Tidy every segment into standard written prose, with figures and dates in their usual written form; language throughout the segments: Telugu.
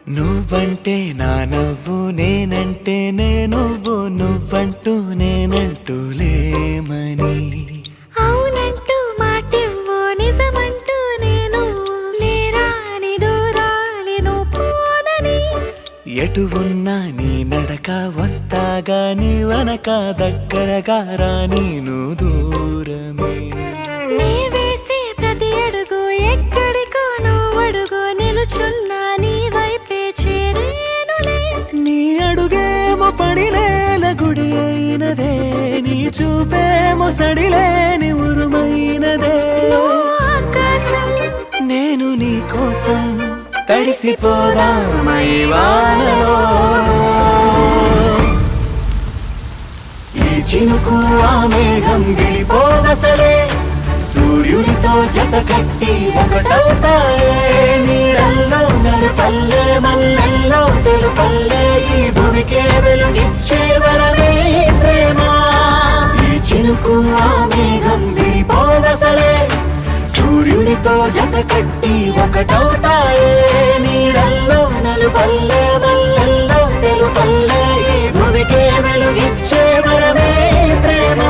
నువ్వంటే నా నవ్వు నేనంటే నువ్వు నువ్వంటూ నేనంటూ లేమని అవునంటూ మాటివ్వు నిజమంటూ నేను లేరాని దూరాలను పోనని ఎటు ఉన్నా నీ నడక వస్తాగా నీ వనక దగ్గరగా రాని నువ్వు దూరమే నీ వేసే ప్రతి అడుగు ఎక్కడికో నువ్వు అడుగు నిలుచున్నా నీ వైపే చేరేనులే నీ అడుగేమో పడినేల గుడి అయినదే నీ చూపేమో సడిలేని ఉరుమైనదే ఆకాశం నేను నీ కోసం తడిసిపోదామై వానలో ఈ చినుకు ఆ మేఘం విడిపోవసలే సూర్యుడితో జత కట్టి ఒకటవుతాయే నీడల్లో నలుపల్లె మల్లెల్లో తెలుపల్లె ఈ భూమికే వెలుగిచ్చే వరమే ప్రేమ ఈ చినుకు ఆ మేఘం విడిపోవసలే సూర్యుడితో జత కట్టి ఒకటవుతాయే నీడల్లో నలుపల్లె మల్లెల్లో తెలుపల్లె ఈ భూమికే వెలుగిచ్చే వరమే ప్రేమ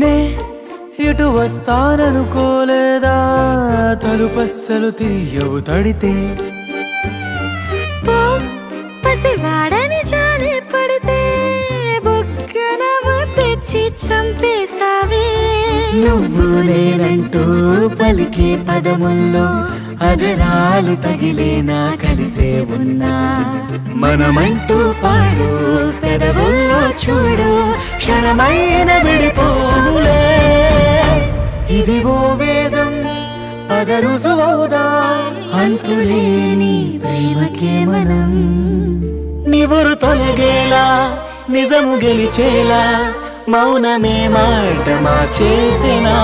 నే ఇటు వస్తాననుకోలేదా తలుపస్సలు తీయవు తడితే పో పసివాడని జాలి పడితే బుగ్గన తెచ్చి చంపేశావే నువ్వు నేనంటూ పలికే పదముల్లో అదరాలు తగిలేనా కలిసే ఉన్నా మనమంటూ పాడు పెదవుల్లో చూడు క్షణమైన విడిపోవులే ఇది ఓ వేదం పద రుజువవుదా అంతులేని ప్రేమకే మనం నివురు తొలగేలా నిజము గెలిచేలా మౌనమే మాట మార్చేసినా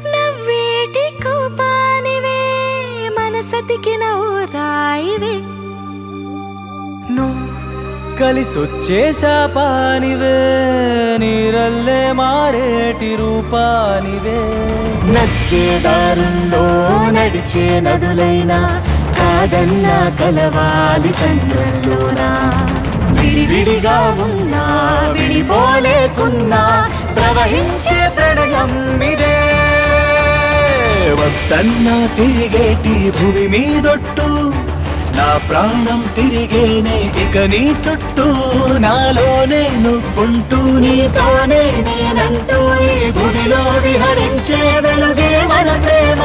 నవ్వేటి కోపానివే మనసతికిన ఓ రాయివే నువ్వు కలిసొచ్చే శాపానివే నీరల్లే మారేటి రూపానివే నచ్చే దారుల్లో నడిచే నదులైనా కాదన్నా కలవాలి సంద్రంలోనా విడివిడిగా ఉన్నా విడిపోలేకున్నా ప్రవహించే ప్రణయం ఇదే వద్దన్నా తిరిగేటి భూమి మీదొట్టు నా ప్రాణం తిరిగేనే ఇక నీ చుట్టూ నాలోనే నువ్వుంటూ నీతోనే నేనంటూ ఈ భూమిలో విహరించే వెలుగే మన ప్రేమ